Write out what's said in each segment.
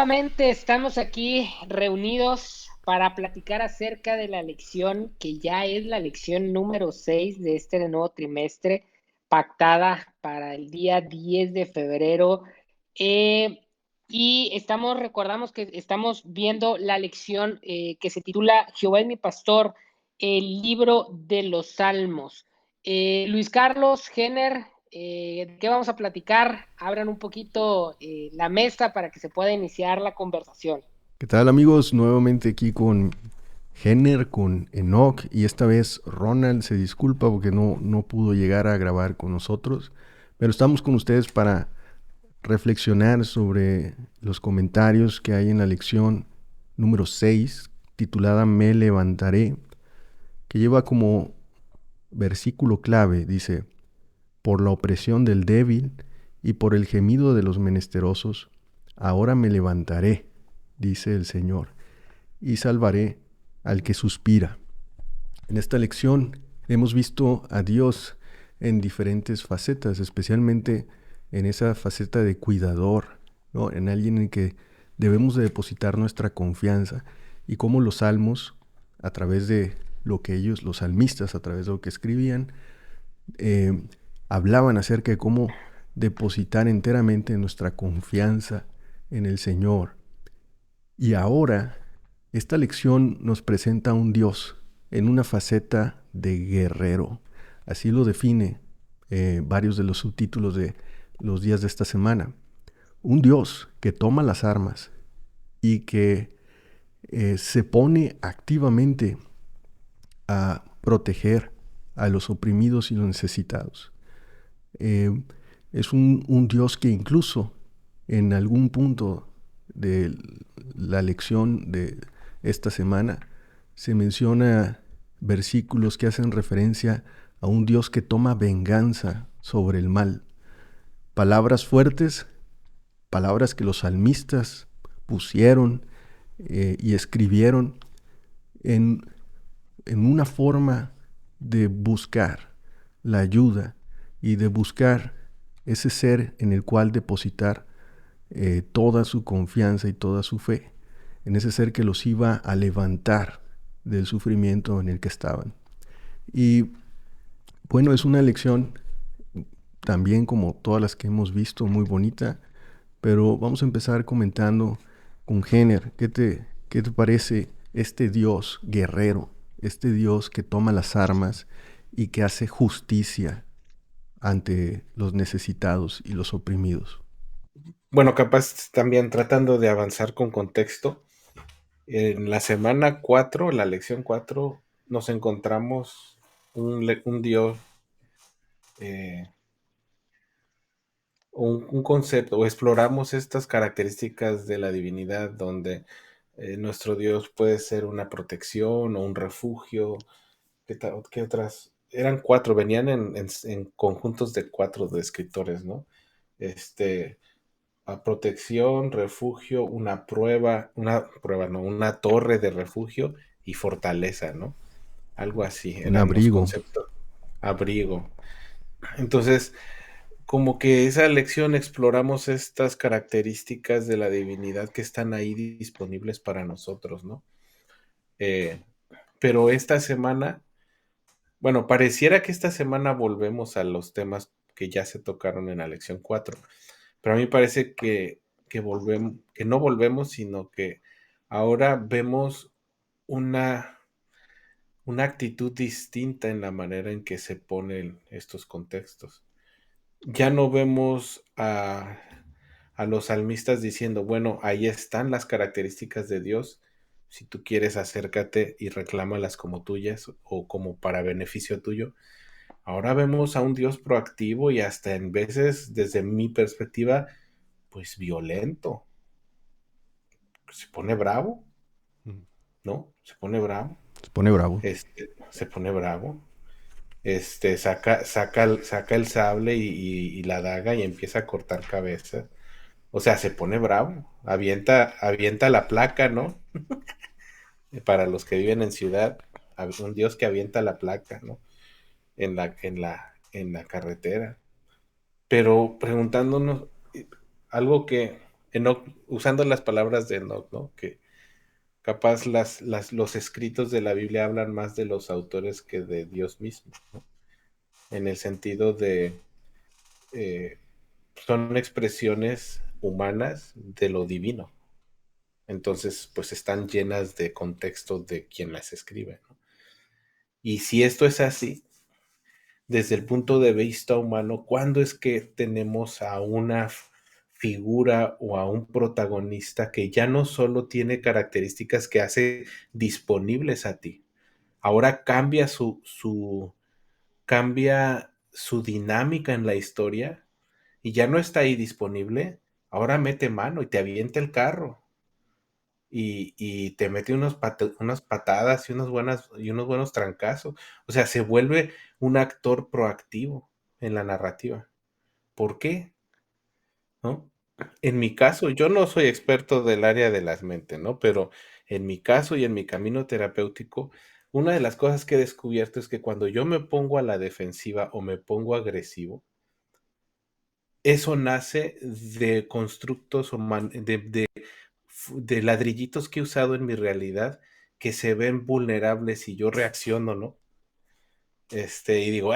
nuevamente estamos aquí reunidos para platicar acerca de la lección que ya es la lección número 6 de este nuevo trimestre, pactada para el día 10 de febrero. Eh, recordamos que estamos viendo la lección que se titula Jehová es mi pastor, el libro de los Salmos. Luis Carlos Jenner, ¿de qué vamos a platicar? Abran un poquito la mesa para que se pueda iniciar la conversación. ¿Qué tal amigos? Nuevamente aquí con Jenner, con Enoch y esta vez Ronald se disculpa porque no pudo llegar a grabar con nosotros, pero estamos con ustedes para reflexionar sobre los comentarios que hay en la lección número 6 titulada Me levantaré, que lleva como versículo clave, dice, por la opresión del débil y por el gemido de los menesterosos, ahora me levantaré, dice el Señor, y salvaré al que suspira. En esta lección hemos visto a Dios en diferentes facetas, especialmente en esa faceta de cuidador, ¿no? En alguien en que debemos de depositar nuestra confianza, y cómo los salmos, a través de lo que ellos, los salmistas, a través de lo que escribían, eh, hablaban acerca de cómo depositar enteramente nuestra confianza en el Señor. Y ahora, esta lección nos presenta a un Dios en una faceta de guerrero. Así lo define varios de los subtítulos de los días de esta semana. Un Dios que toma las armas y que se pone activamente a proteger a los oprimidos y los necesitados. Eh, es un Dios que incluso en algún punto de la lección de esta semana se menciona versículos que hacen referencia a un Dios que toma venganza sobre el mal. Palabras fuertes, palabras que los salmistas pusieron y escribieron en, en una forma de buscar la ayuda y de buscar ese ser en el cual depositar toda su confianza y toda su fe, en ese ser que los iba a levantar del sufrimiento en el que estaban. Y bueno, es una lección también, como todas las que hemos visto, muy bonita, pero vamos a empezar comentando con Jenner. ¿Qué te parece este Dios guerrero, este Dios que toma las armas y que hace justicia ante los necesitados y los oprimidos? Bueno, capaz también tratando de avanzar con contexto. En la semana 4, la lección 4, nos encontramos un Dios, eh, un concepto, o exploramos estas características de la divinidad, donde nuestro Dios puede ser una protección o un refugio. ¿Qué otras? Eran 4, venían en conjuntos de 4 de escritores, ¿no? Este, a protección, refugio, no, una torre de refugio y fortaleza, ¿no? Algo así Un eran los abrigo. conceptos. Abrigo. Entonces, como que esa lección exploramos estas características de la divinidad que están ahí disponibles para nosotros, ¿no? Eh, pero esta semana, bueno, pareciera que esta semana volvemos a los temas que ya se tocaron en la lección 4. Pero a mí parece que no volvemos, sino que ahora vemos una, una actitud distinta en la manera en que se ponen estos contextos. Ya no vemos a los salmistas diciendo, bueno, ahí están las características de Dios. Si tú quieres, acércate y reclámalas como tuyas o como para beneficio tuyo. Ahora vemos a un Dios proactivo y hasta en veces, desde mi perspectiva, pues violento. Se pone bravo, ¿no? Se pone bravo. Se pone bravo. Se pone bravo. Saca el sable y la daga y empieza a cortar cabezas. O sea, se pone bravo. Avienta la placa, ¿no? Para los que viven en ciudad, un Dios que avienta la placa, ¿no? En la carretera. Pero preguntándonos algo que Enoch, usando las palabras de Enoch, ¿no? Que capaz los escritos de la Biblia hablan más de los autores que de Dios mismo, ¿no? En el sentido de, eh, son expresiones humanas de lo divino. Entonces, pues están llenas de contexto de quien las escribe, ¿no? Y si esto es así, desde el punto de vista humano, ¿cuándo es que tenemos a una figura o a un protagonista que ya no solo tiene características que hace disponibles a ti? Ahora cambia su dinámica en la historia y ya no está ahí disponible. Ahora mete mano y te avienta el carro y te mete unas patadas y unos buenos trancazos. O sea, se vuelve un actor proactivo en la narrativa. ¿Por qué? ¿No? En mi caso, yo no soy experto del área de las mentes, ¿no? Pero en mi caso y en mi camino terapéutico, una de las cosas que he descubierto es que cuando yo me pongo a la defensiva o me pongo agresivo, eso nace de constructos de ladrillitos que he usado en mi realidad que se ven vulnerables y yo reacciono, ¿no? Y digo,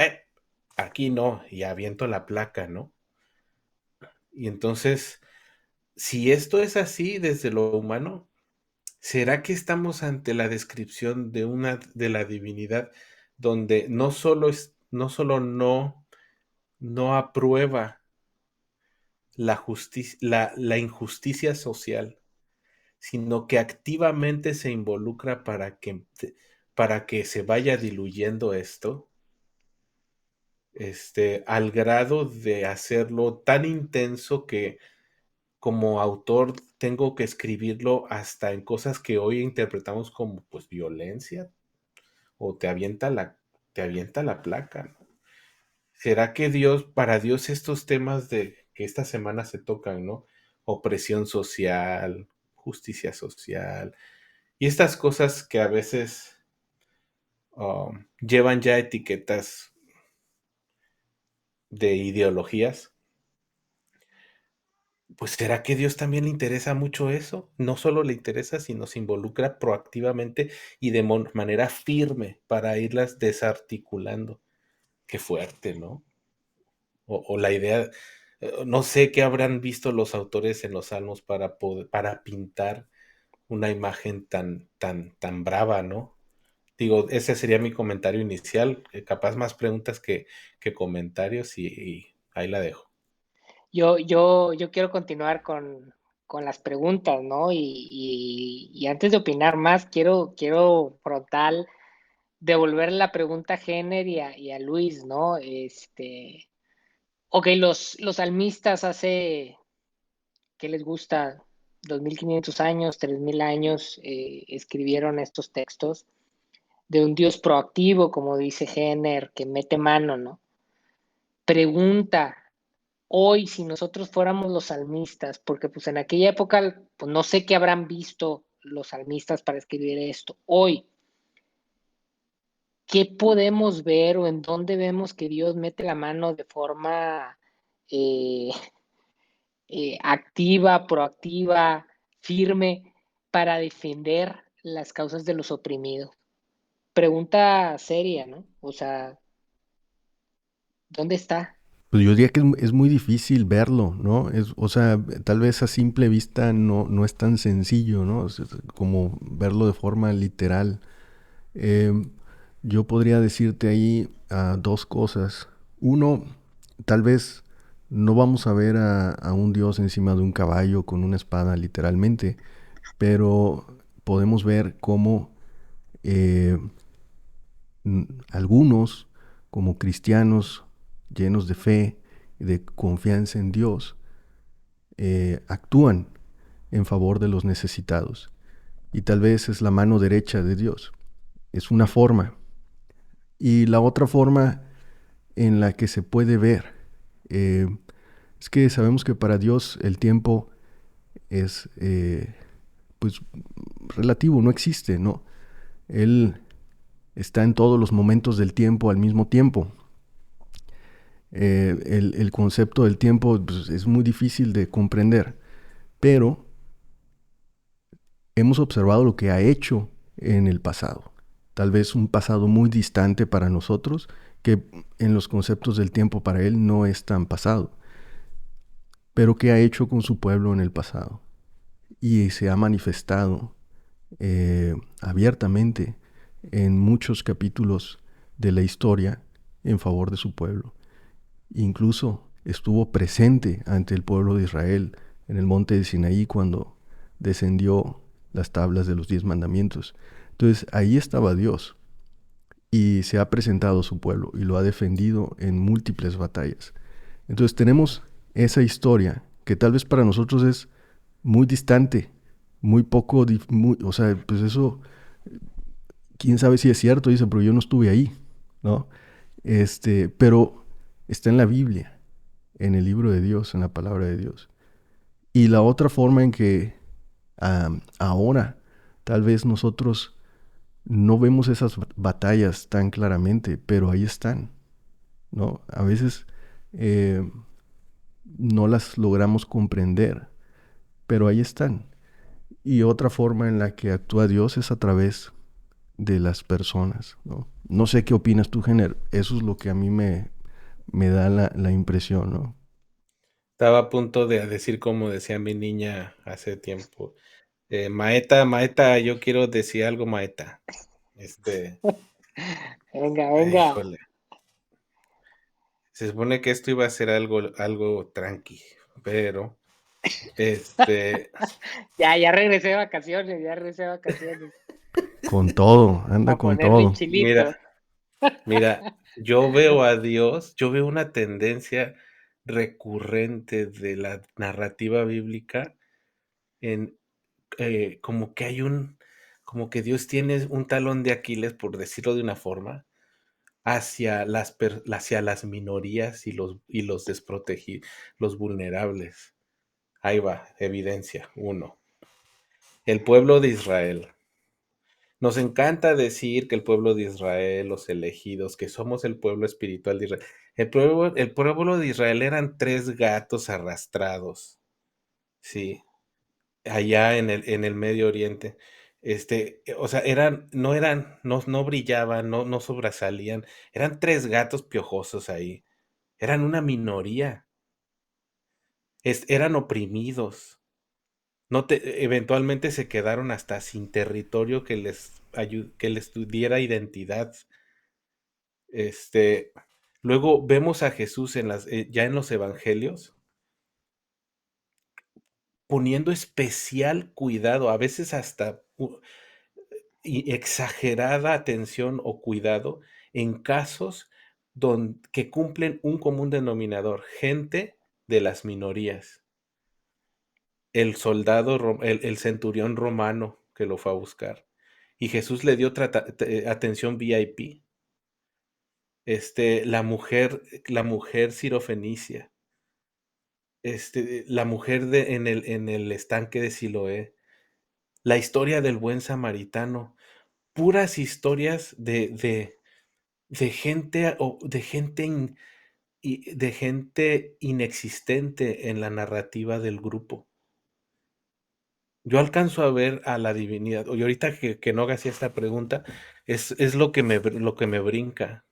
aquí no, y aviento la placa, ¿no? Y entonces, si esto es así desde lo humano, ¿será que estamos ante la descripción de la divinidad donde no solo no aprueba la injusticia social, sino que activamente se involucra para que se vaya diluyendo esto, al grado de hacerlo tan intenso que como autor tengo que escribirlo hasta en cosas que hoy interpretamos como pues violencia o te avienta la placa, ¿no? ¿Será que para Dios estos temas de que esta semana se tocan, ¿no? Opresión social, justicia social, y estas cosas que a veces llevan ya etiquetas de ideologías, pues ¿será que Dios también le interesa mucho eso? No solo le interesa, sino se involucra proactivamente y de manera firme para irlas desarticulando. Qué fuerte, ¿no? O la idea, no sé qué habrán visto los autores en los salmos para pintar una imagen tan brava, ¿no? Digo, ese sería mi comentario inicial. Capaz más preguntas que comentarios y ahí la dejo. Yo quiero continuar con las preguntas, ¿no? Y antes de opinar más, quiero frontal devolver la pregunta a Jenner y a Luis, ¿no? Ok, los salmistas hace, ¿qué les gusta? 2500 años, 3000 años, escribieron estos textos de un Dios proactivo, como dice Jenner, que mete mano, ¿no? Pregunta, hoy si nosotros fuéramos los salmistas, porque pues en aquella época, pues no sé qué habrán visto los salmistas para escribir esto. Hoy, ¿qué podemos ver o en dónde vemos que Dios mete la mano de forma eh, activa, proactiva, firme, para defender las causas de los oprimidos? Pregunta seria, ¿no? O sea, ¿dónde está? Pues yo diría que es muy difícil verlo, ¿no? O sea, tal vez a simple vista no es tan sencillo, ¿no? Es como verlo de forma literal. Eh, yo podría decirte ahí dos cosas. Uno, tal vez no vamos a ver a un dios encima de un caballo con una espada literalmente, pero podemos ver cómo eh, algunos, como cristianos llenos de fe y de confianza en Dios, actúan en favor de los necesitados. Y tal vez es la mano derecha de Dios. Es una forma. Y la otra forma en la que se puede ver eh, es que sabemos que para Dios el tiempo es pues relativo, no existe, ¿no? Él está en todos los momentos del tiempo al mismo tiempo. El concepto del tiempo pues, es muy difícil de comprender, pero hemos observado lo que ha hecho en el pasado. Tal vez un pasado muy distante para nosotros, que en los conceptos del tiempo para él no es tan pasado, pero que ha hecho con su pueblo en el pasado. Y se ha manifestado abiertamente en muchos capítulos de la historia en favor de su pueblo. Incluso estuvo presente ante el pueblo de Israel en el monte de Sinaí cuando descendió las tablas de los 10 mandamientos. Entonces ahí estaba Dios y se ha presentado a su pueblo y lo ha defendido en múltiples batallas. Entonces tenemos esa historia que tal vez para nosotros es muy distante, muy poco, o sea, pues eso, quién sabe si es cierto, dice, pero yo no estuve ahí, ¿no? Pero está en la Biblia, en el libro de Dios, en la palabra de Dios. Y la otra forma en que ahora tal vez nosotros no vemos esas batallas tan claramente, pero ahí están, ¿no? A veces no las logramos comprender, pero ahí están. Y otra forma en la que actúa Dios es a través de las personas, ¿no? No sé qué opinas tú, Jenner. Eso es lo que a mí me da la impresión, ¿no? Estaba a punto de decir como decía mi niña hace tiempo. Maeta, Maeta, yo quiero decir algo, Maeta. Venga, venga. Híjole. Se supone que esto iba a ser algo tranqui, pero Ya regresé de vacaciones. Con todo, anda Para con ponerle todo. chilito. mira, yo veo a Dios, yo veo una tendencia recurrente de la narrativa bíblica en como que Dios tiene un talón de Aquiles, por decirlo de una forma, hacia las minorías y los desprotegidos, los vulnerables. Ahí va, evidencia, uno. El pueblo de Israel. Nos encanta decir que el pueblo de Israel, los elegidos, que somos el pueblo espiritual de Israel. El pueblo de Israel eran 3 gatos arrastrados, sí, allá en el Medio Oriente. O sea, no brillaban, no sobresalían. Eran 3 gatos piojosos ahí. Eran una minoría. Eran oprimidos. Eventualmente se quedaron hasta sin territorio que les diera identidad. Este, Luego vemos a Jesús ya en los evangelios poniendo especial cuidado, a veces hasta y exagerada atención o cuidado en casos que cumplen un común denominador, gente de las minorías. El soldado, el centurión romano que lo fue a buscar. Y Jesús le dio atención VIP. La mujer sirofenicia. La mujer en el estanque de Siloé. La historia del buen samaritano. Puras historias de gente, de gente inexistente en la narrativa del grupo. Yo alcanzo a ver a la divinidad, y ahorita que no hacía esta pregunta, es lo que me brinca.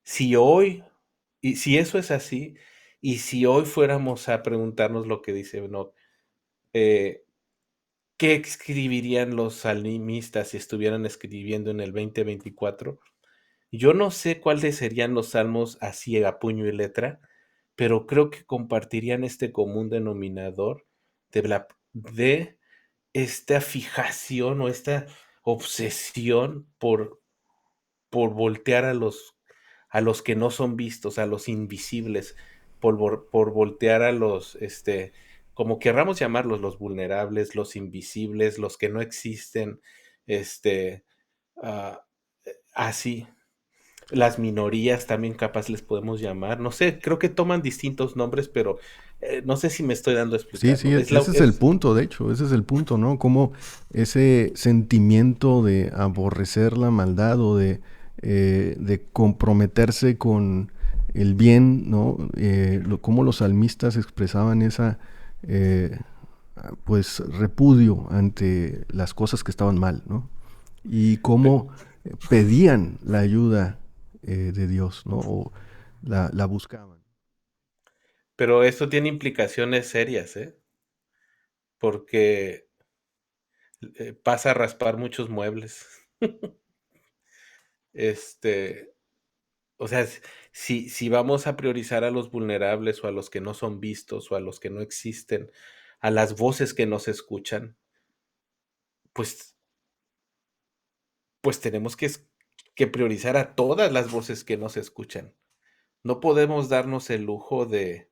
Si hoy, y si eso es así, y si hoy fuéramos a preguntarnos lo que dice Enoch, ¿qué escribirían los salmistas si estuvieran escribiendo en el 2024? Yo no sé cuáles serían los salmos así a puño y letra, pero creo que compartirían este común denominador de esta fijación o esta obsesión por voltear a los que no son vistos, a los invisibles, por voltear a como querramos llamarlos, los vulnerables, los invisibles, los que no existen, este, ah, así. Las minorías también capaz les podemos llamar, no sé, creo que toman distintos nombres, pero no sé si me estoy dando a Sí, explicar, sí, ¿no? ese es el punto, de hecho, ese es el punto, ¿no? Como ese sentimiento de aborrecer la maldad o de comprometerse con el bien, ¿no? Cómo los salmistas expresaban eh, pues repudio ante las cosas que estaban mal, ¿no? Y cómo pedían la ayuda de Dios, ¿no? O la buscaban. Pero esto tiene implicaciones serias, ¿eh? Porque pasa a raspar muchos muebles. Este, o sea, si vamos a priorizar a los vulnerables o a los que no son vistos o a los que no existen, a las voces que no se escuchan, pues, pues tenemos que priorizar a todas las voces que no se escuchan. No podemos darnos el lujo de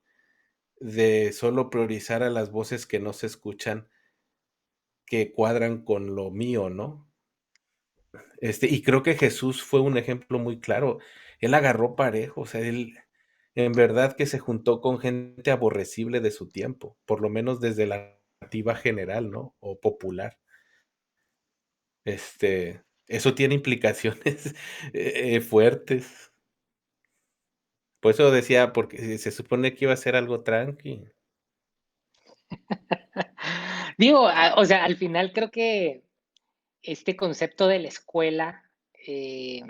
solo priorizar a las voces que no se escuchan, que cuadran con lo mío, ¿no? Y creo que Jesús fue un ejemplo muy claro. Él agarró parejo, o sea, él en verdad que se juntó con gente aborrecible de su tiempo, por lo menos desde la narrativa general, ¿no? O popular. Eso tiene implicaciones fuertes. Por eso decía, porque se supone que iba a ser algo tranqui. Digo, o sea, al final creo que este concepto de la escuela eh,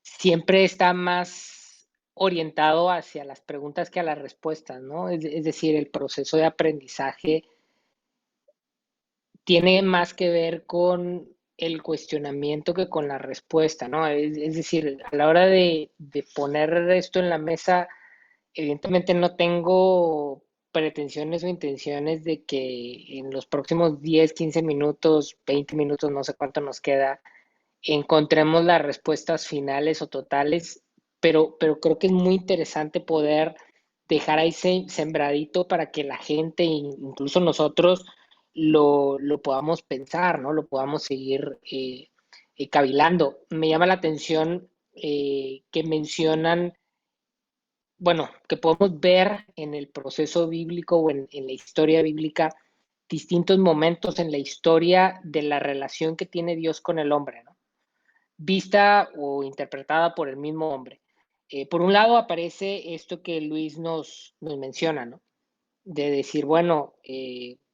siempre está más orientado hacia las preguntas que a las respuestas, ¿no? Es decir, el proceso de aprendizaje tiene más que ver con el cuestionamiento que con la respuesta, ¿no? Es decir, a la hora de poner esto en la mesa, evidentemente no tengo pretensiones o intenciones de que en los próximos 10, 15 minutos, 20 minutos, no sé cuánto nos queda, encontremos las respuestas finales o totales, pero creo que es muy interesante poder dejar ahí sembradito para que la gente, incluso nosotros, lo podamos pensar, ¿no? Lo podamos seguir cavilando. Me llama la atención que mencionan, bueno, que podemos ver en el proceso bíblico o en la historia bíblica distintos momentos en la historia de la relación que tiene Dios con el hombre, ¿no? Vista o interpretada por el mismo hombre. Por un lado aparece esto que Luis nos menciona, ¿no? De decir, bueno,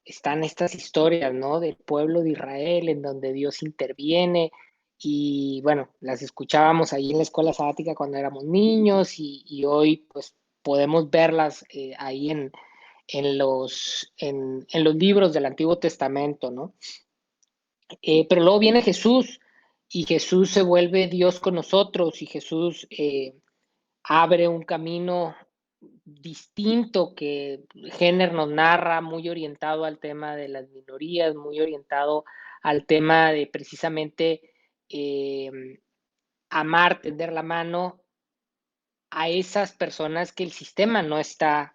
están estas historias, ¿no? Del pueblo de Israel en donde Dios interviene y bueno, las escuchábamos ahí en la escuela sabática cuando éramos niños y hoy pues podemos verlas ahí en los libros del Antiguo Testamento, ¿no? Pero luego viene Jesús y Jesús se vuelve Dios con nosotros y Jesús abre un camino distinto que Jenner nos narra, muy orientado al tema de las minorías, muy orientado al tema de precisamente eh, amar, tender la mano a esas personas que el sistema no está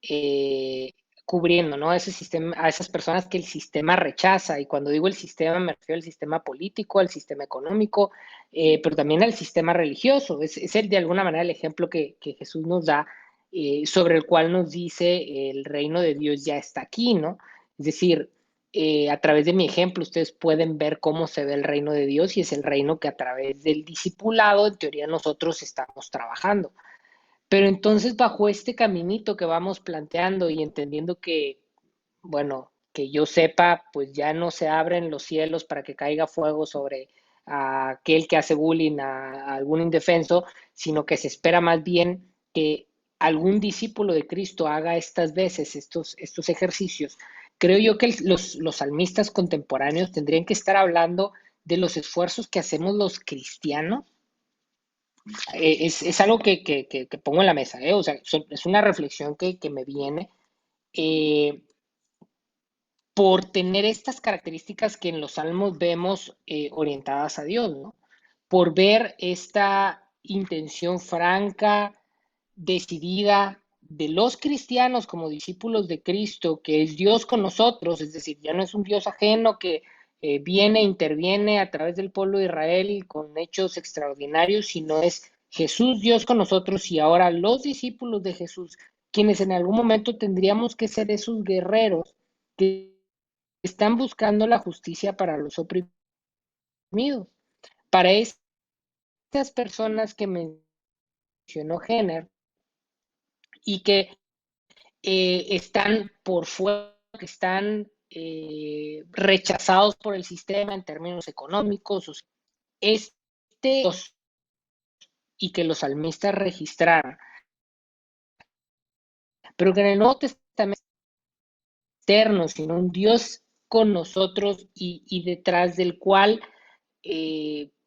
eh, cubriendo, ¿no? Ese sistema, a esas personas que el sistema rechaza. Y cuando digo el sistema, me refiero al sistema político, al sistema económico, pero también al sistema religioso. Es el, de alguna manera el ejemplo que Jesús nos da, sobre el cual nos dice el reino de Dios ya está aquí, ¿no? Es decir, a través de mi ejemplo, ustedes pueden ver cómo se ve el reino de Dios y es el reino que a través del discipulado, en teoría, nosotros estamos trabajando. Pero entonces bajo este caminito que vamos planteando y entendiendo que, bueno, que yo sepa, pues ya no se abren los cielos para que caiga fuego sobre aquel que hace bullying a algún indefenso, sino que se espera más bien que algún discípulo de Cristo haga estas veces, estos ejercicios. Creo yo que los salmistas contemporáneos tendrían que estar hablando de los esfuerzos que hacemos los cristianos. Es algo que pongo en la mesa, ¿eh? O sea, es una reflexión que me viene eh, por tener estas características que en los salmos vemos orientadas a Dios, ¿no? Por ver esta intención franca, decidida de los cristianos como discípulos de Cristo, que es Dios con nosotros, es decir, ya no es un Dios ajeno que viene, interviene a través del pueblo de Israel con hechos extraordinarios, sino es Jesús Dios con nosotros y ahora los discípulos de Jesús, quienes en algún momento tendríamos que ser esos guerreros que están buscando la justicia para los oprimidos, para estas personas que mencionó Jenner y que están por fuera, que están rechazados por el sistema en términos económicos. O sea, y que los salmistas registraran, pero que en el Nuevo Testamento externo, sino un Dios con nosotros y detrás del cual,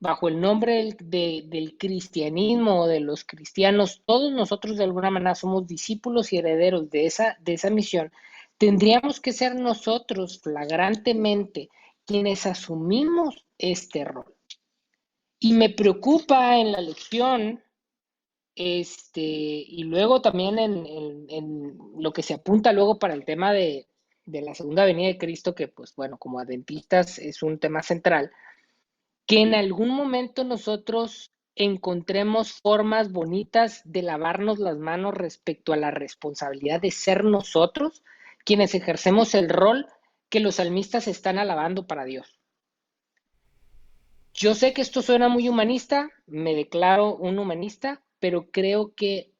bajo el nombre del cristianismo, de los cristianos, todos nosotros de alguna manera somos discípulos y herederos de esa misión. Tendríamos que ser nosotros flagrantemente quienes asumimos este rol. Y me preocupa en la lección, y luego también en lo que se apunta luego para el tema de la segunda venida de Cristo, que pues bueno, como adventistas es un tema central, que en algún momento nosotros encontremos formas bonitas de lavarnos las manos respecto a la responsabilidad de ser nosotros quienes ejercemos el rol que los salmistas están alabando para Dios. Yo sé que esto suena muy humanista, me declaro un humanista, pero creo que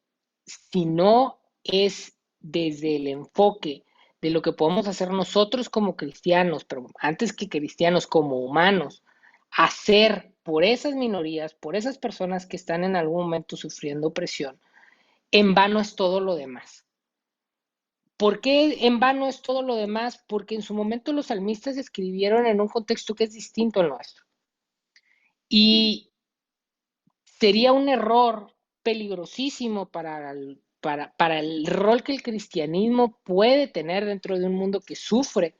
si no es desde el enfoque de lo que podemos hacer nosotros como cristianos, pero antes que cristianos como humanos, hacer por esas minorías, por esas personas que están en algún momento sufriendo opresión, en vano es todo lo demás. ¿Por qué en vano es todo lo demás? Porque en su momento los salmistas escribieron en un contexto que es distinto al nuestro. Y sería un error peligrosísimo para el rol que el cristianismo puede tener dentro de un mundo que sufre,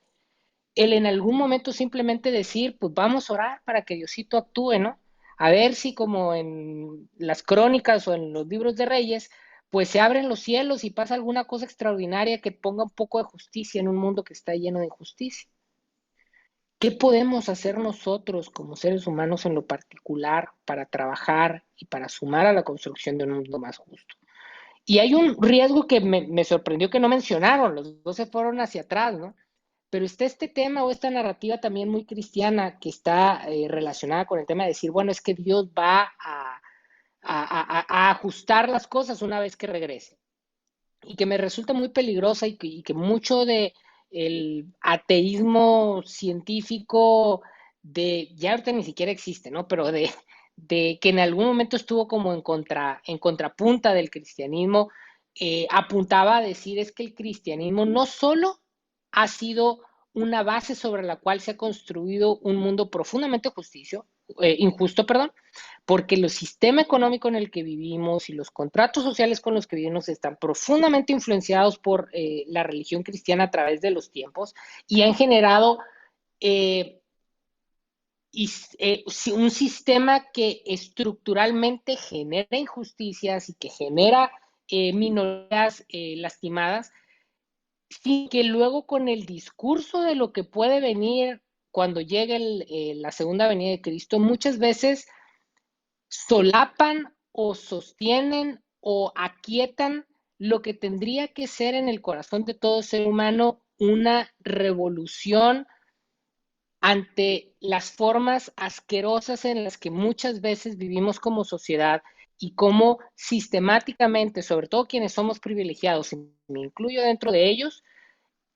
el en algún momento simplemente decir, pues vamos a orar para que Diosito actúe, ¿no? A ver si como en las crónicas o en los libros de Reyes, pues se abren los cielos y pasa alguna cosa extraordinaria que ponga un poco de justicia en un mundo que está lleno de injusticia. ¿Qué podemos hacer nosotros como seres humanos en lo particular para trabajar y para sumar a la construcción de un mundo más justo? Y hay un riesgo que me sorprendió que no mencionaron, los dos se fueron hacia atrás, ¿no? Pero está este tema o esta narrativa también muy cristiana que está relacionada con el tema de decir, bueno, es que Dios va a ajustar las cosas una vez que regrese. Y que me resulta muy peligrosa y que mucho de el ateísmo científico ya ahorita ni siquiera existe, ¿no? Pero de que en algún momento estuvo como en contrapunta del cristianismo, apuntaba a decir es que el cristianismo no solo ha sido una base sobre la cual se ha construido un mundo profundamente injusto, perdón, porque el sistema económico en el que vivimos y los contratos sociales con los que vivimos están profundamente influenciados por la religión cristiana a través de los tiempos y han generado eh, un sistema que estructuralmente genera injusticias y que genera minorías lastimadas, sin que luego con el discurso de lo que puede venir cuando llegue la segunda venida de Cristo, muchas veces solapan o sostienen o aquietan lo que tendría que ser en el corazón de todo ser humano una revolución ante las formas asquerosas en las que muchas veces vivimos como sociedad y cómo sistemáticamente, sobre todo quienes somos privilegiados, y me incluyo dentro de ellos,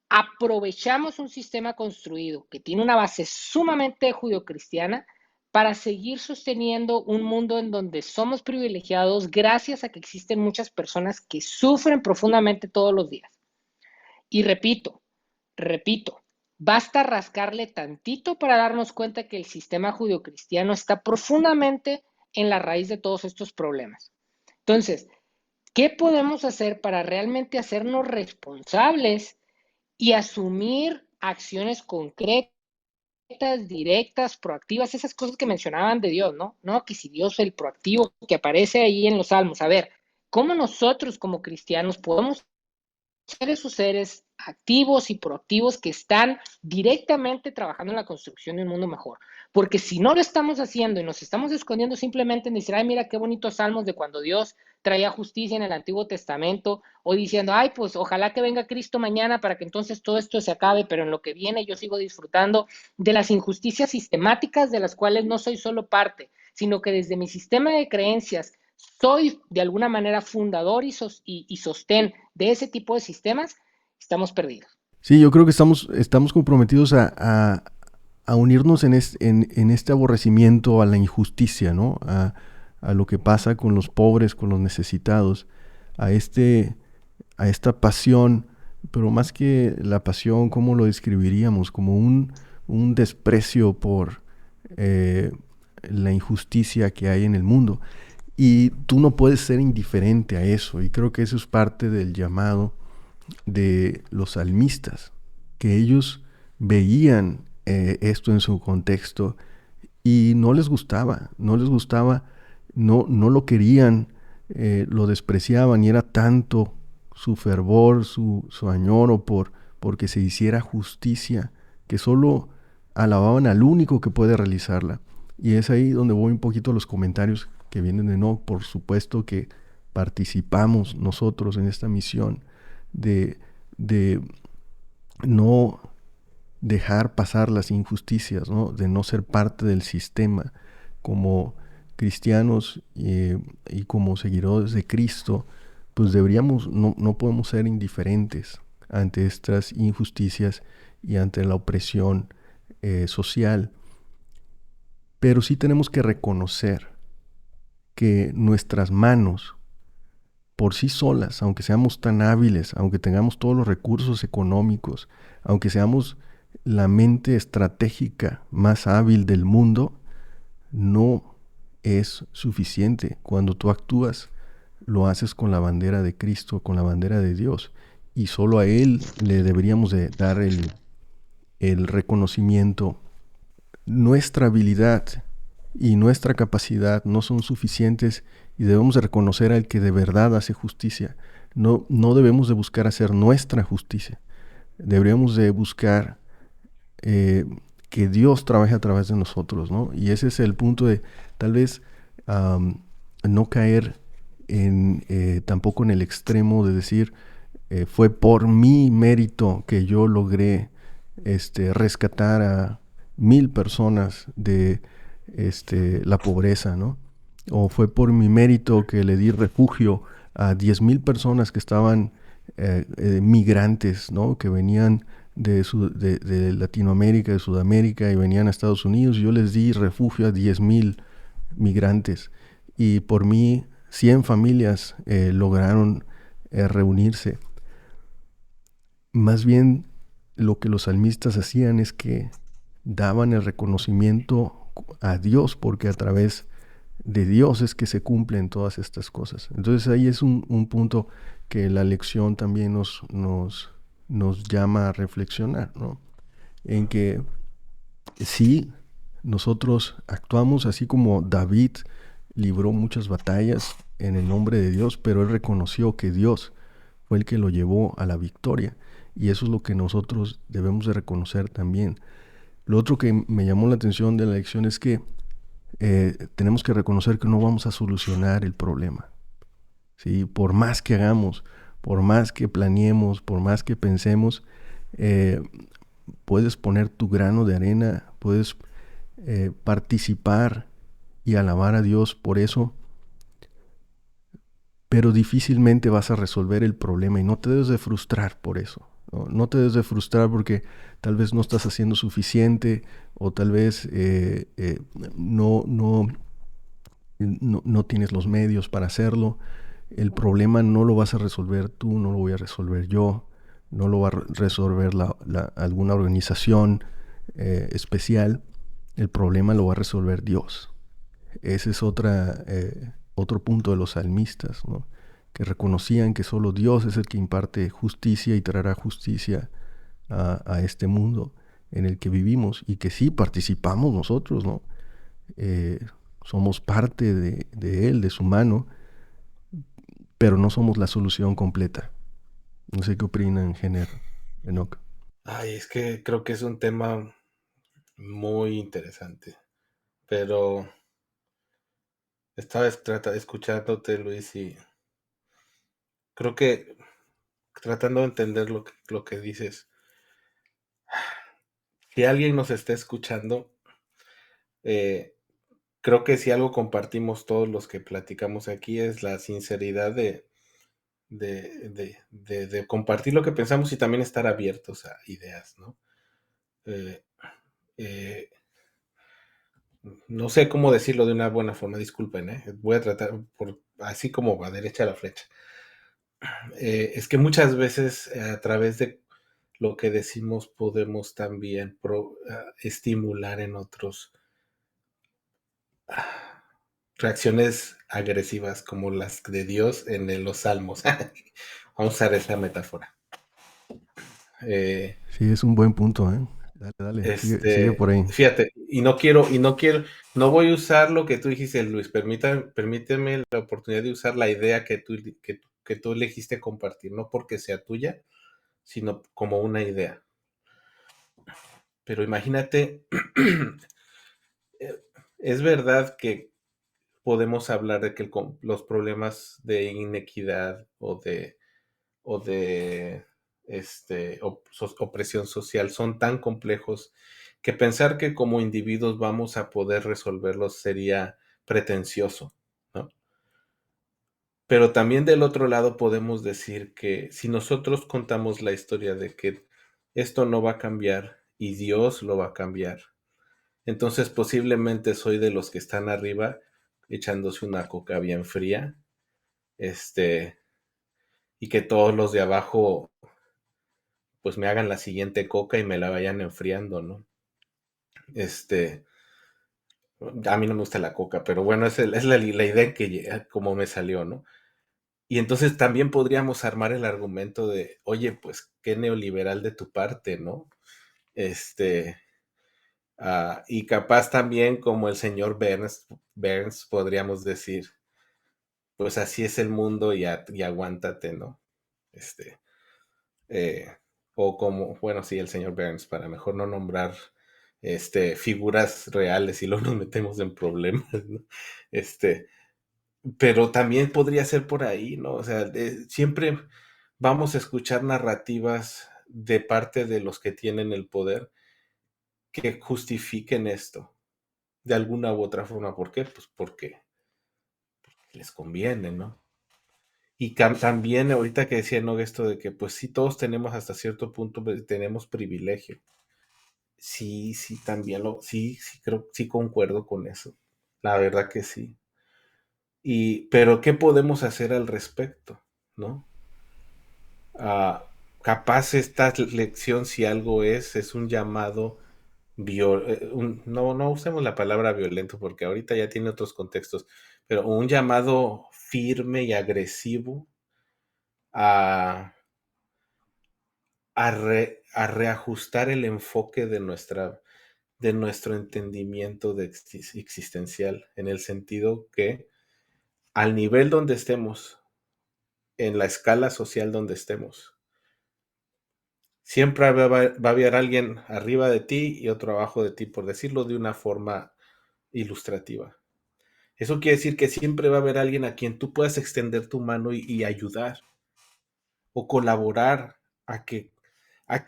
aprovechamos un sistema construido que tiene una base sumamente judeocristiana para seguir sosteniendo un mundo en donde somos privilegiados gracias a que existen muchas personas que sufren profundamente todos los días. Y repito, basta rascarle tantito para darnos cuenta que el sistema judeocristiano está profundamente en la raíz de todos estos problemas. Entonces, ¿qué podemos hacer para realmente hacernos responsables y asumir acciones concretas, directas, proactivas, esas cosas que mencionaban de Dios, ¿no? No, que si Dios es el proactivo que aparece ahí en los Salmos. A ver, ¿cómo nosotros como cristianos podemos ser esos seres activos y proactivos que están directamente trabajando en la construcción de un mundo mejor? Porque si no lo estamos haciendo y nos estamos escondiendo simplemente en decir, ay, mira qué bonitos salmos de cuando Dios traía justicia en el Antiguo Testamento, o diciendo, ay, pues ojalá que venga Cristo mañana para que entonces todo esto se acabe, pero en lo que viene yo sigo disfrutando de las injusticias sistemáticas de las cuales no soy solo parte, sino que desde mi sistema de creencias soy de alguna manera fundador y sostén de ese tipo de sistemas, estamos perdidos. Sí, yo creo que estamos comprometidos a unirnos en este aborrecimiento a la injusticia, ¿no? A lo que pasa con los pobres, con los necesitados, a, este, a esta pasión, pero más que la pasión, ¿cómo lo describiríamos? Como un desprecio por eh, la injusticia que hay en el mundo. Y tú no puedes ser indiferente a eso, y creo que eso es parte del llamado de los salmistas, que ellos veían esto en su contexto y no les gustaba, no lo querían, lo despreciaban y era tanto su fervor, su añoro porque se hiciera justicia, que solo alababan al único que puede realizarla. Y es ahí donde voy un poquito a los comentarios que vienen de no, por supuesto que participamos nosotros en esta misión de, de no dejar pasar las injusticias, ¿no? De no ser parte del sistema como cristianos y como seguidores de Cristo, pues no podemos ser indiferentes ante estas injusticias y ante la opresión social, pero sí tenemos que reconocer que nuestras manos por sí solas, aunque seamos tan hábiles, aunque tengamos todos los recursos económicos, aunque seamos la mente estratégica más hábil del mundo, no es suficiente. Cuando tú actúas, lo haces con la bandera de Cristo, con la bandera de Dios, y solo a Él le deberíamos de dar el reconocimiento. Nuestra habilidad y nuestra capacidad no son suficientes y debemos de reconocer al que de verdad hace justicia. No debemos de buscar hacer nuestra justicia. Deberíamos de buscar que Dios trabaje a través de nosotros, ¿no? Y ese es el punto de tal vez no caer tampoco en el extremo de decir fue por mi mérito que yo logré rescatar a 1000 personas de la pobreza, ¿no? O fue por mi mérito que le di refugio a 10,000 personas que estaban migrantes, ¿no? Que venían de Latinoamérica, de Sudamérica y venían a Estados Unidos. Yo les di refugio a 10,000 migrantes y por mí 100 familias lograron reunirse. Más bien lo que los salmistas hacían es que daban el reconocimiento a Dios, porque a través de Dios es que se cumplen todas estas cosas. Entonces ahí es un punto que la lección también nos llama a reflexionar, ¿no? En que sí, nosotros actuamos así como David libró muchas batallas en el nombre de Dios, pero él reconoció que Dios fue el que lo llevó a la victoria. Y eso es lo que nosotros debemos de reconocer también. Lo otro que me llamó la atención de la lección es que tenemos que reconocer que no vamos a solucionar el problema. ¿Sí? Por más que hagamos, por más que planeemos, por más que pensemos, eh, puedes poner tu grano de arena, puedes participar y alabar a Dios por eso, pero difícilmente vas a resolver el problema y no te debes de frustrar por eso. No te debes de frustrar porque tal vez no estás haciendo suficiente o tal vez no, no, no tienes los medios para hacerlo. El problema no lo vas a resolver tú, no lo voy a resolver yo, no lo va a resolver alguna organización especial. El problema lo va a resolver Dios. Ese es otro punto de los salmistas, ¿no? Que reconocían que solo Dios es el que imparte justicia y traerá justicia a este mundo en el que vivimos y que sí participamos nosotros, ¿no? Somos parte de Él, de su mano, pero no somos la solución completa. No sé qué opinan, Enoch. Ay, es que creo que es un tema muy interesante, pero estaba escuchándote, Luis, y creo que tratando de entender lo que dices, si alguien nos está escuchando, eh, creo que si algo compartimos todos los que platicamos aquí es la sinceridad de compartir lo que pensamos y también estar abiertos a ideas, ¿no? Eh, eh, no sé cómo decirlo de una buena forma, disculpen, ¿eh? Voy a tratar por así como a derecha la flecha. Es que muchas veces a través de lo que decimos podemos también estimular en otros reacciones agresivas como las de Dios en los salmos. Vamos a usar esa metáfora. Eh, Sí, es un buen punto, ¿eh? Dale, dale, sigue por ahí. Fíjate, no voy a usar lo que tú dijiste, Luis. Permíteme la oportunidad de usar la idea que tú elegiste compartir, no porque sea tuya, sino como una idea. Pero imagínate, es verdad que podemos hablar de que los problemas de inequidad o de opresión social son tan complejos que pensar que como individuos vamos a poder resolverlos sería pretencioso, ¿no? Pero también del otro lado podemos decir que si nosotros contamos la historia de que esto no va a cambiar y Dios lo va a cambiar, entonces posiblemente soy de los que están arriba echándose una coca bien fría, y que todos los de abajo pues me hagan la siguiente coca y me la vayan enfriando, ¿no? Este, a mí no me gusta la coca, pero bueno, es la idea que como me salió, ¿no? Y entonces también podríamos armar el argumento de, oye, pues qué neoliberal de tu parte, ¿no? Este, y capaz también como el señor Burns podríamos decir, pues así es el mundo y aguántate, ¿no? Este, eh, o como, bueno, sí, el señor Burns, para mejor no nombrar figuras reales y luego nos metemos en problemas, ¿no? Este, pero también podría ser por ahí, ¿no? O sea, siempre vamos a escuchar narrativas de parte de los que tienen el poder que justifiquen esto de alguna u otra forma. ¿Por qué? Pues porque les conviene, ¿no? Y también ahorita que decía, ¿no? Esto de que pues sí, todos tenemos hasta cierto punto, tenemos privilegio. Sí, sí, también sí, creo, sí concuerdo con eso. La verdad que sí. Pero ¿qué podemos hacer al respecto? ¿No? Ah, capaz esta lección, si algo es un llamado, no usemos la palabra violento porque ahorita ya tiene otros contextos, pero un llamado firme y agresivo a, a reajustar el enfoque de nuestro entendimiento existencial, en el sentido que al nivel donde estemos, en la escala social donde estemos, siempre va a haber alguien arriba de ti y otro abajo de ti, por decirlo de una forma ilustrativa. Eso quiere decir que siempre va a haber alguien a quien tú puedas extender tu mano y ayudar o colaborar a que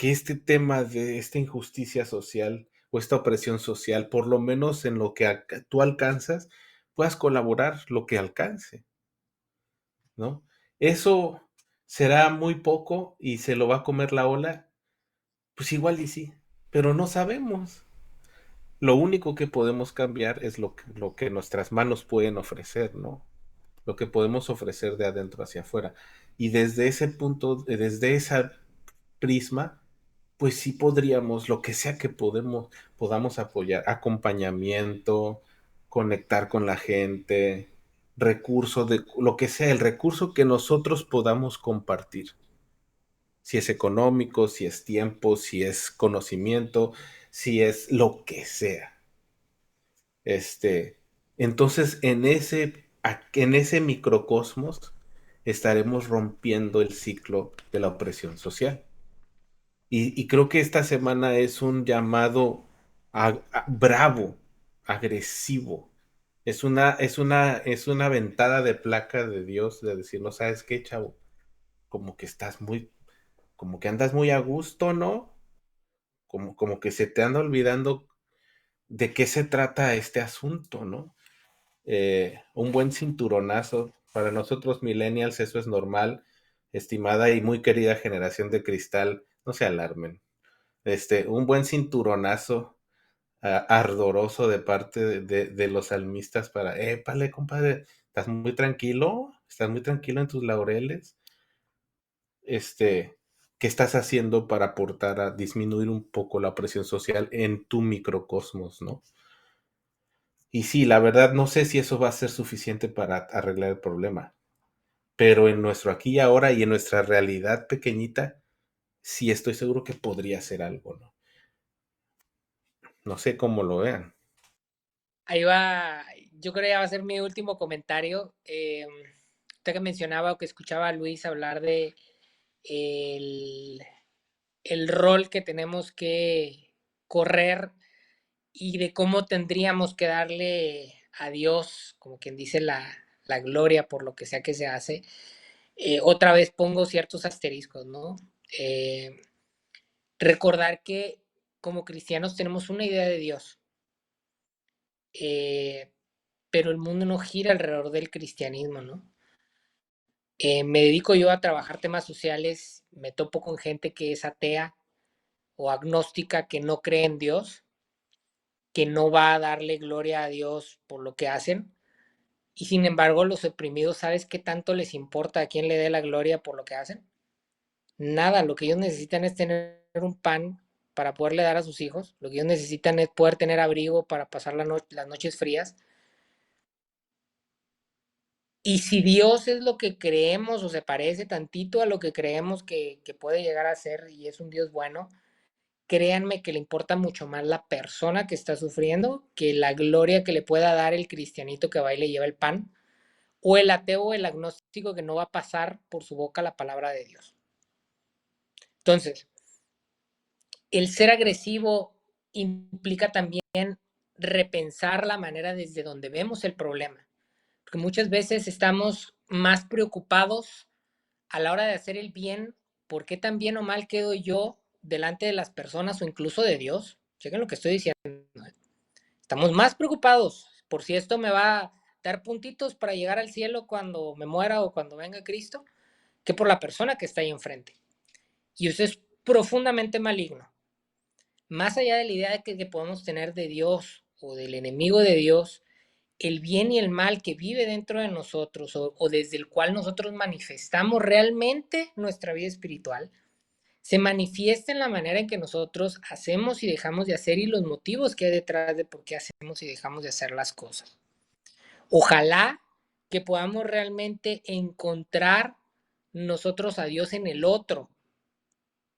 este tema de esta injusticia social o esta opresión social, por lo menos en lo que tú alcanzas, puedas colaborar lo que alcance, ¿no? Eso será muy poco y se lo va a comer la ola, pues igual y sí, pero no sabemos. Lo único que podemos cambiar es lo que nuestras manos pueden ofrecer, ¿no? Lo que podemos ofrecer de adentro hacia afuera. Y desde ese punto, desde esa prisma, pues sí podríamos, lo que sea que podamos apoyar, acompañamiento, conectar con la gente, recursos, de lo que sea, el recurso que nosotros podamos compartir. Si es económico, si es tiempo, si es conocimiento, si es lo que sea. Este, entonces en ese microcosmos estaremos rompiendo el ciclo de la opresión social. Y creo que esta semana es un llamado bravo, agresivo. Es una ventada de placa de Dios de decir, no sabes qué, chavo, como que como que andas muy a gusto, ¿no? Como que se te anda olvidando de qué se trata este asunto, ¿no? un buen cinturonazo. Para nosotros millennials eso es normal, estimada y muy querida generación de cristal, no se alarmen. Un buen cinturonazo ardoroso de parte de los salmistas para, épale, compadre, estás muy tranquilo en tus laureles, ¿qué estás haciendo para aportar a disminuir un poco la presión social en tu microcosmos, ¿no? Y sí, la verdad no sé si eso va a ser suficiente para arreglar el problema, pero en nuestro aquí y ahora y en nuestra realidad pequeñita, sí estoy seguro que podría ser algo, ¿no? No sé cómo lo vean. Ahí va, yo creo que ya va a ser mi último comentario. Usted que mencionaba o que escuchaba a Luis hablar de el, el rol que tenemos que correr y de cómo tendríamos que darle a Dios, como quien dice, la gloria por lo que sea que se hace. Otra vez pongo ciertos asteriscos, ¿no? Recordar que como cristianos tenemos una idea de Dios, eh, pero el mundo no gira alrededor del cristianismo, ¿no? Me dedico yo a trabajar temas sociales, me topo con gente que es atea o agnóstica, que no cree en Dios, que no va a darle gloria a Dios por lo que hacen, y sin embargo los oprimidos, ¿sabes qué tanto les importa a quién le dé la gloria por lo que hacen? Nada, lo que ellos necesitan es tener un pan para poderle dar a sus hijos, lo que ellos necesitan es poder tener abrigo para pasar las noches frías. Y si Dios es lo que creemos o se parece tantito a lo que creemos que puede llegar a ser y es un Dios bueno, créanme que le importa mucho más la persona que está sufriendo que la gloria que le pueda dar el cristianito que va y le lleva el pan, o el ateo o el agnóstico que no va a pasar por su boca la palabra de Dios. Entonces, el ser agresivo implica también repensar la manera desde donde vemos el problema, porque muchas veces estamos más preocupados a la hora de hacer el bien, ¿por qué tan bien o mal quedo yo delante de las personas o incluso de Dios? Chequen lo que estoy diciendo. Estamos más preocupados por si esto me va a dar puntitos para llegar al cielo cuando me muera o cuando venga Cristo, que por la persona que está ahí enfrente. Y eso es profundamente maligno. Más allá de la idea de que podemos tener de Dios o del enemigo de Dios, el bien y el mal que vive dentro de nosotros o desde el cual nosotros manifestamos realmente nuestra vida espiritual, se manifiesta en la manera en que nosotros hacemos y dejamos de hacer y los motivos que hay detrás de por qué hacemos y dejamos de hacer las cosas. Ojalá que podamos realmente encontrar nosotros a Dios en el otro,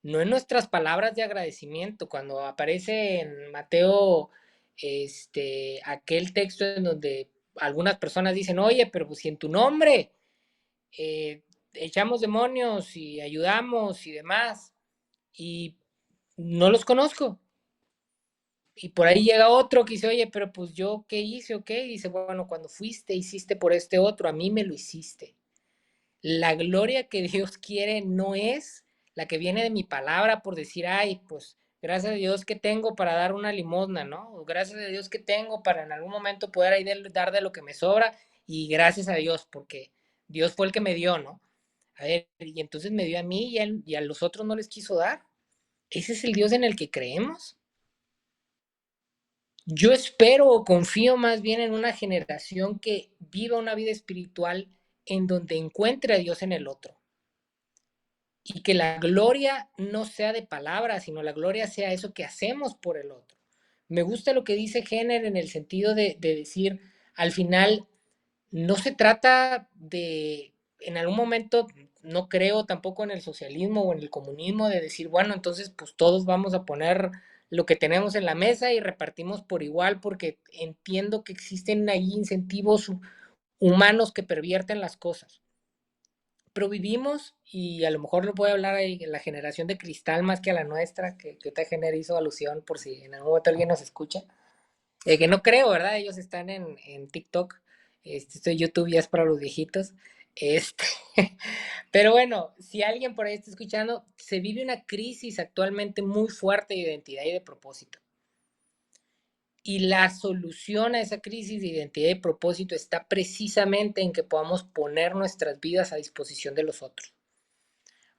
no en nuestras palabras de agradecimiento. Cuando aparece en Mateo aquel texto en donde algunas personas dicen, oye, pero pues si en tu nombre echamos demonios y ayudamos y demás, y no los conozco. Y por ahí llega otro que dice, oye, pero pues yo, ¿qué hice o qué? Y dice, bueno, cuando fuiste, hiciste por este otro, a mí me lo hiciste. La gloria que Dios quiere no es la que viene de mi palabra por decir, ay, pues gracias a Dios que tengo para dar una limosna, ¿no? O gracias a Dios que tengo para en algún momento poder ahí dar de lo que me sobra y gracias a Dios porque Dios fue el que me dio, ¿no? A ver, y entonces me dio a mí y a los otros no les quiso dar. ¿Ese es el Dios en el que creemos? Yo espero o confío más bien en una generación que viva una vida espiritual en donde encuentre a Dios en el otro. Y que la gloria no sea de palabras, sino la gloria sea eso que hacemos por el otro. Me gusta lo que dice Jenner en el sentido de decir, al final, no se trata de, en algún momento, no creo tampoco en el socialismo o en el comunismo, de decir, bueno, entonces pues todos vamos a poner lo que tenemos en la mesa y repartimos por igual, porque entiendo que existen ahí incentivos humanos que pervierten las cosas. Pero vivimos, y a lo mejor lo voy a hablar ahí, la generación de cristal más que a la nuestra, que esta Gener hizo alusión por si en algún momento alguien nos escucha, que no creo, ¿verdad? Ellos están en TikTok, esto de YouTube ya es para los viejitos, este, pero bueno, si alguien por ahí está escuchando, se vive una crisis actualmente muy fuerte de identidad y de propósito. Y la solución a esa crisis de identidad y propósito está precisamente en que podamos poner nuestras vidas a disposición de los otros.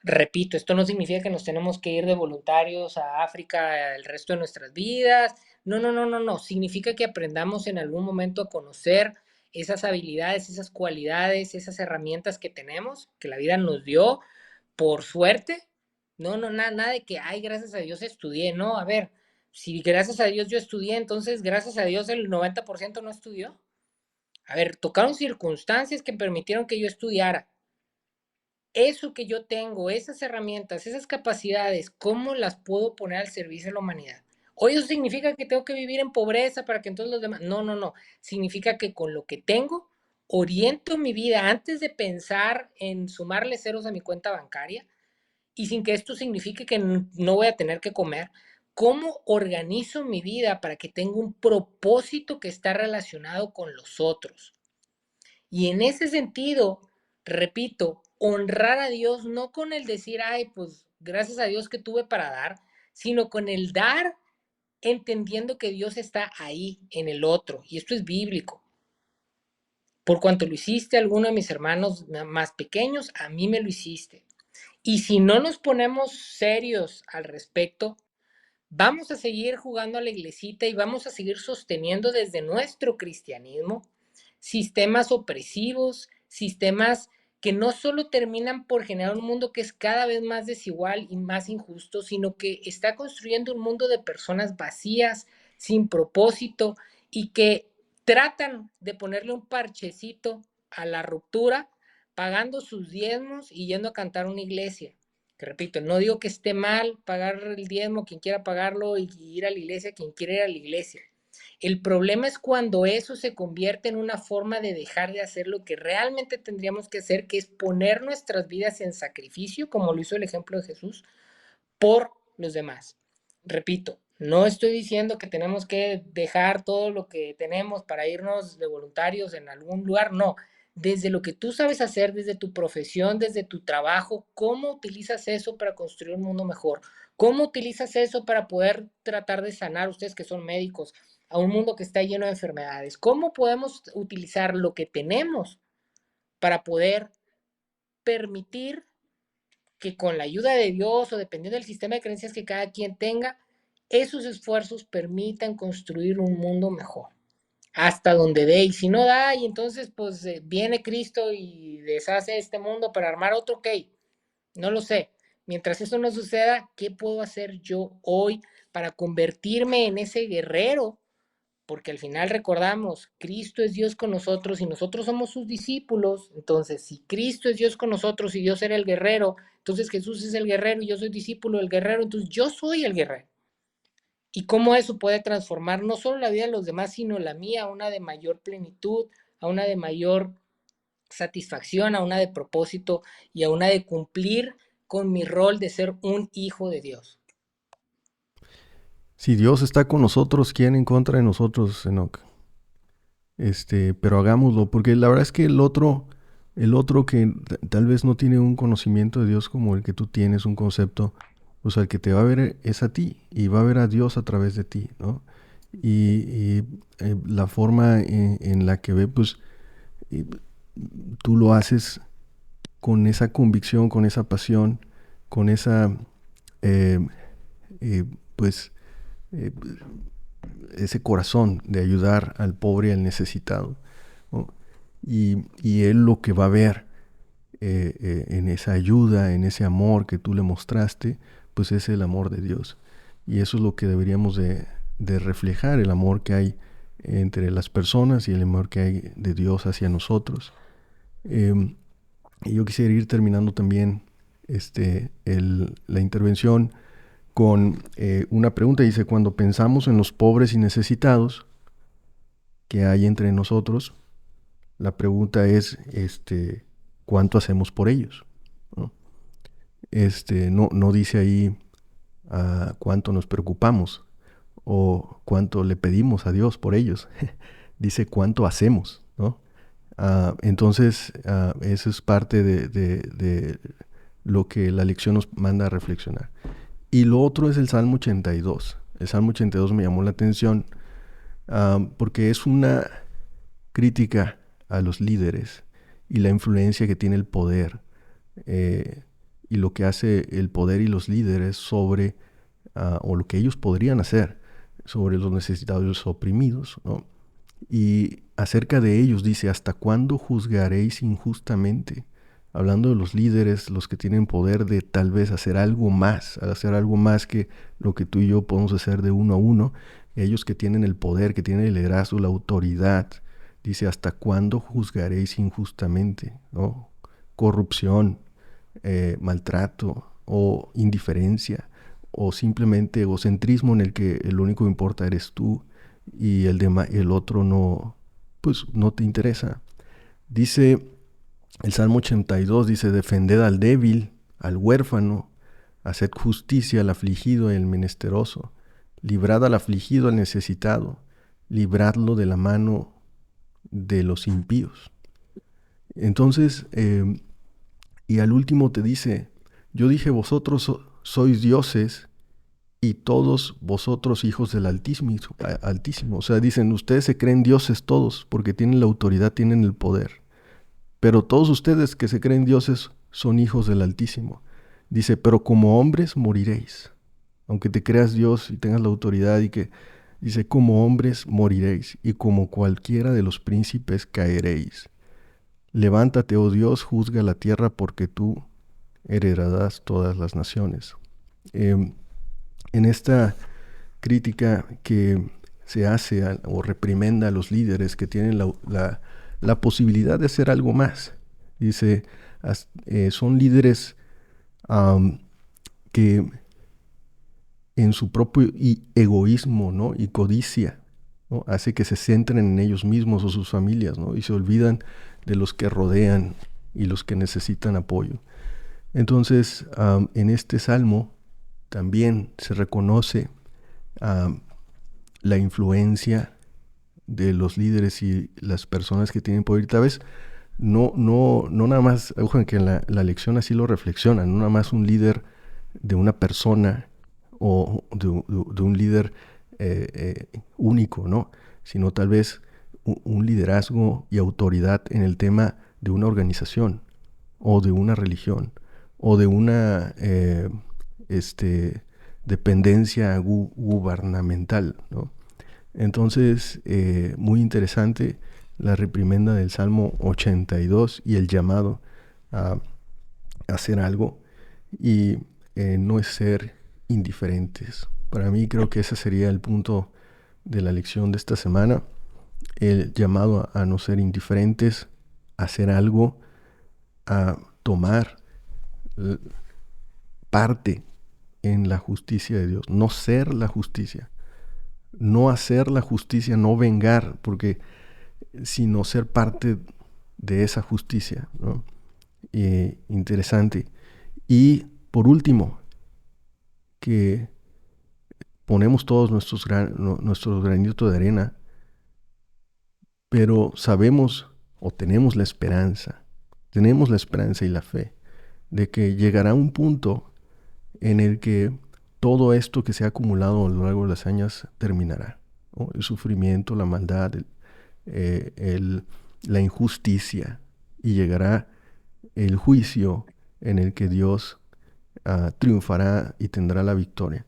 Repito, esto no significa que nos tenemos que ir de voluntarios a África el resto de nuestras vidas. No, no, no, no, no. Significa que aprendamos en algún momento a conocer esas habilidades, esas cualidades, esas herramientas que tenemos, que la vida nos dio por suerte. No, no, nada de que, ay, gracias a Dios estudié. No, a ver, si gracias a Dios yo estudié, entonces gracias a Dios el 90% no estudió. A ver, tocaron circunstancias que permitieron que yo estudiara. Eso que yo tengo, esas herramientas, esas capacidades, ¿cómo las puedo poner al servicio de la humanidad? ¿O eso significa que tengo que vivir en pobreza para que entonces los demás? No, no, no. Significa que con lo que tengo, oriento mi vida antes de pensar en sumarle ceros a mi cuenta bancaria y sin que esto signifique que no voy a tener que comer. ¿Cómo organizo mi vida para que tenga un propósito que está relacionado con los otros? Y en ese sentido, repito, honrar a Dios no con el decir, ay, pues gracias a Dios que tuve para dar, sino con el dar entendiendo que Dios está ahí en el otro. Y esto es bíblico. Por cuanto lo hiciste a alguno de mis hermanos más pequeños, a mí me lo hiciste. Y si no nos ponemos serios al respecto, vamos a seguir jugando a la iglesita y vamos a seguir sosteniendo desde nuestro cristianismo sistemas opresivos, sistemas que no solo terminan por generar un mundo que es cada vez más desigual y más injusto, sino que está construyendo un mundo de personas vacías, sin propósito y que tratan de ponerle un parchecito a la ruptura, pagando sus diezmos y yendo a cantar a una iglesia. Que repito, no digo que esté mal pagar el diezmo quien quiera pagarlo y ir a la iglesia quien quiera ir a la iglesia. El problema es cuando eso se convierte en una forma de dejar de hacer lo que realmente tendríamos que hacer, que es poner nuestras vidas en sacrificio, como lo hizo el ejemplo de Jesús, por los demás. Repito, no estoy diciendo que tenemos que dejar todo lo que tenemos para irnos de voluntarios en algún lugar, no. Desde lo que tú sabes hacer, desde tu profesión, desde tu trabajo, ¿cómo utilizas eso para construir un mundo mejor? ¿Cómo utilizas eso para poder tratar de sanar, ustedes que son médicos, a un mundo que está lleno de enfermedades? ¿Cómo podemos utilizar lo que tenemos para poder permitir que con la ayuda de Dios o dependiendo del sistema de creencias que cada quien tenga, esos esfuerzos permitan construir un mundo mejor? Hasta donde dé, y si no da, y entonces pues viene Cristo y deshace este mundo para armar otro, ok, no lo sé. Mientras eso no suceda, ¿qué puedo hacer yo hoy para convertirme en ese guerrero? Porque al final recordamos, Cristo es Dios con nosotros y nosotros somos sus discípulos. Entonces, si Cristo es Dios con nosotros y Dios era el guerrero, entonces Jesús es el guerrero y yo soy discípulo del guerrero, entonces yo soy el guerrero. Y cómo eso puede transformar no solo la vida de los demás, sino la mía a una de mayor plenitud, a una de mayor satisfacción, a una de propósito y a una de cumplir con mi rol de ser un hijo de Dios. Si Dios está con nosotros, ¿quién en contra de nosotros, Enoch? Pero hagámoslo, porque la verdad es que el otro que tal vez no tiene un conocimiento de Dios como el que tú tienes, un concepto, pues al que te va a ver es a ti y va a ver a Dios a través de ti, ¿no? Y la forma en la que ve, pues tú lo haces con esa convicción, con esa pasión, con esa, pues, eh, ese corazón de ayudar al pobre y al necesitado, ¿no? Y él lo que va a ver en esa ayuda, en ese amor que tú le mostraste, pues es el amor de Dios. Y eso es lo que deberíamos de reflejar, el amor que hay entre las personas y el amor que hay de Dios hacia nosotros. Y yo quisiera ir terminando también la intervención con una pregunta. Dice, cuando pensamos en los pobres y necesitados que hay entre nosotros, la pregunta es, ¿cuánto hacemos por ellos? ¿No? No dice ahí cuánto nos preocupamos o cuánto le pedimos a Dios por ellos. Dice cuánto hacemos, ¿no? Entonces, eso es parte de lo que la lección nos manda a reflexionar. Y lo otro es el Salmo 82. El Salmo 82 me llamó la atención porque es una crítica a los líderes y la influencia que tiene el poder, eh, y lo que hace el poder y los líderes sobre, o lo que ellos podrían hacer sobre los necesitados y los oprimidos, ¿no? Y acerca de ellos dice, ¿hasta cuándo juzgaréis injustamente? Hablando de los líderes, los que tienen poder de tal vez hacer algo más que lo que tú y yo podemos hacer de uno a uno. Ellos que tienen el poder, que tienen el liderazgo, la autoridad. Dice, ¿hasta cuándo juzgaréis injustamente? ¿No? Corrupción, maltrato o indiferencia o simplemente egocentrismo en el que el único que importa eres tú y el otro no, pues no te interesa. Dice el Salmo 82, dice, defended al débil, al huérfano, haced justicia al afligido y al menesteroso, librad al afligido, al necesitado, libradlo de la mano de los impíos. Entonces, y al último te dice, yo dije, vosotros sois dioses y todos vosotros hijos del Altísimo, Altísimo. O sea, dicen, ustedes se creen dioses todos porque tienen la autoridad, tienen el poder. Pero todos ustedes que se creen dioses son hijos del Altísimo. Dice, pero como hombres moriréis. Aunque te creas Dios y tengas la autoridad y que dice, como hombres moriréis y como cualquiera de los príncipes caeréis. Levántate, oh Dios, juzga la tierra porque tú heredarás todas las naciones. En esta crítica que se hace o reprimenda a los líderes que tienen la posibilidad de hacer algo más. Dice, son líderes que en su propio egoísmo, ¿no? Y codicia, ¿no? Hace que se centren en ellos mismos o sus familias, ¿no? Y se olvidan de los que rodean y los que necesitan apoyo. Entonces, en este salmo también se reconoce la influencia de los líderes y las personas que tienen poder. Tal vez no nada más, ojo, en que la lección así lo reflexiona, no nada más un líder de una persona o de un líder único, ¿no? Sino tal vez un liderazgo y autoridad en el tema de una organización o de una religión o de una dependencia gubernamental, ¿no? Entonces, muy interesante la reprimenda del Salmo 82 y el llamado a hacer algo y no es ser indiferentes. Para mí creo que ese sería el punto de la lección de esta semana, el llamado a no ser indiferentes, a hacer algo, a tomar parte en la justicia de Dios, no ser la justicia, no hacer la justicia, no vengar, porque sino ser parte de esa justicia, ¿no? Interesante. Y por último, que ponemos todos nuestros granitos de arena, pero sabemos o tenemos la esperanza y la fe de que llegará un punto en el que todo esto que se ha acumulado a lo largo de las años terminará, ¿no? El sufrimiento, la maldad, la injusticia, y llegará el juicio en el que Dios triunfará y tendrá la victoria.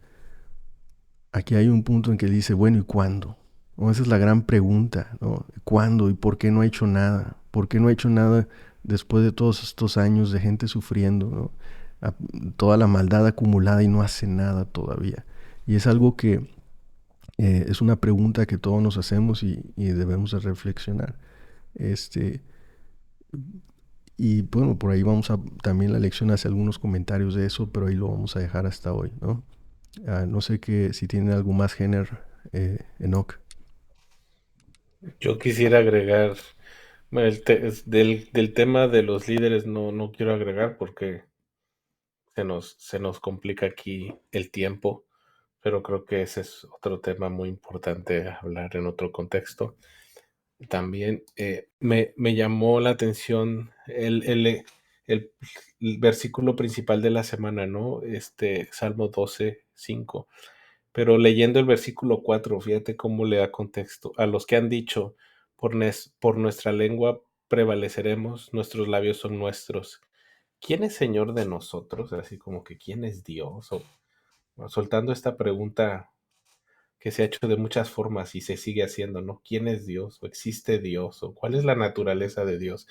Aquí hay un punto en que dice, bueno, ¿y cuándo? ¿No? Esa es la gran pregunta, ¿no? ¿Cuándo y por qué no ha hecho nada? ¿Por qué no ha hecho nada después de todos estos años de gente sufriendo, ¿no? Toda la maldad acumulada y no hace nada todavía. Y es algo que es una pregunta que todos nos hacemos y debemos de reflexionar. Este, y bueno, por ahí vamos a, también la lección hace algunos comentarios de eso, pero ahí lo vamos a dejar hasta hoy, ¿no? No sé si tiene algo más, Jenner, Enoch. Yo quisiera agregar, bueno, del tema de los líderes no quiero agregar porque se nos complica aquí el tiempo, pero creo que ese es otro tema muy importante a hablar en otro contexto. También me llamó la atención el versículo principal de la semana, ¿no? Salmo 12:5. Pero leyendo el versículo 4, fíjate cómo le da contexto. A los que han dicho, por nuestra lengua prevaleceremos, nuestros labios son nuestros. ¿Quién es Señor de nosotros? Así como que ¿quién es Dios? O soltando esta pregunta que se ha hecho de muchas formas y se sigue haciendo, ¿no? ¿Quién es Dios? ¿O existe Dios? ¿O cuál es la naturaleza de Dios?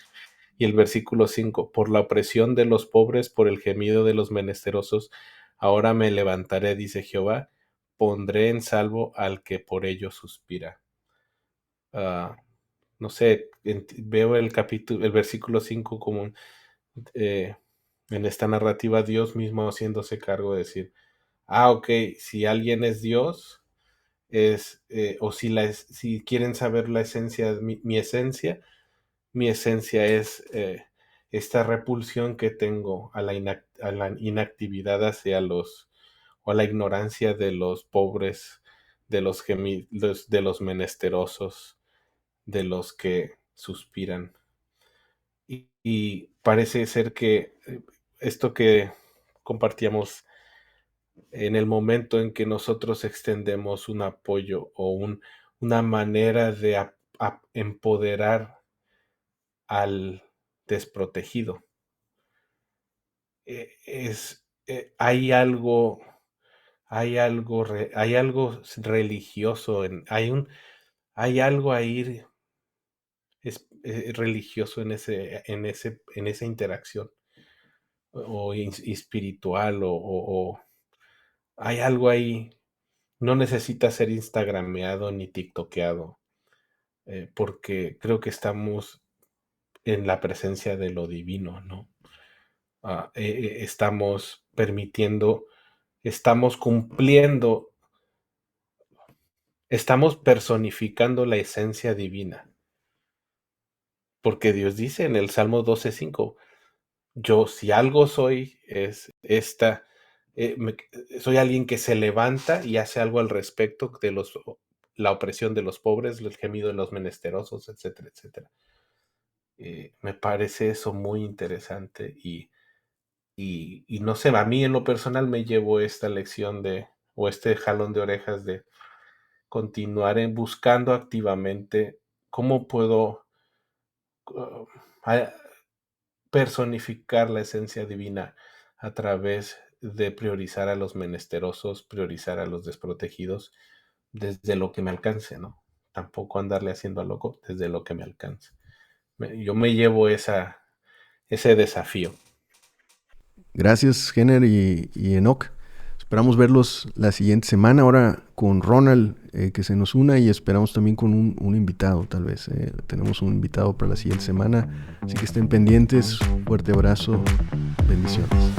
Y el versículo 5, por la opresión de los pobres, por el gemido de los menesterosos, ahora me levantaré, dice Jehová, pondré en salvo al que por ello suspira. Ah, no sé, veo el versículo 5 como eh, en esta narrativa Dios mismo haciéndose cargo de decir, ok, si alguien es Dios, o si quieren saber la esencia, mi esencia es esta repulsión que tengo a a la inactividad o a la ignorancia de los pobres, de los menesterosos, de los que suspiran. Y parece ser que esto que compartíamos en el momento en que nosotros extendemos un apoyo o una manera de empoderar al desprotegido, hay algo religioso, hay algo ahí religioso en esa interacción o espiritual o hay algo ahí. No necesita ser instagrameado ni tiktokeado, porque creo que estamos en la presencia de lo divino, ¿no? Estamos permitiendo, estamos cumpliendo, estamos personificando la esencia divina, porque Dios dice en el Salmo 12:5, yo si algo soy es soy alguien que se levanta y hace algo al respecto de la opresión de los pobres, el gemido de los menesterosos, etcétera, etcétera. Me parece eso muy interesante y no sé, a mí en lo personal me llevo esta lección o este jalón de orejas de continuar buscando activamente cómo puedo uh, a- personificar la esencia divina a través de priorizar a los menesterosos, priorizar a los desprotegidos desde lo que me alcance, ¿no? Tampoco andarle haciendo a loco desde lo que me alcance. Yo me llevo ese desafío. Gracias, Jenner y Enoch. Esperamos verlos la siguiente semana, ahora con Ronald, que se nos una, y esperamos también con un invitado, tal vez. Tenemos un invitado para la siguiente semana, así que estén pendientes. Fuerte abrazo, bendiciones.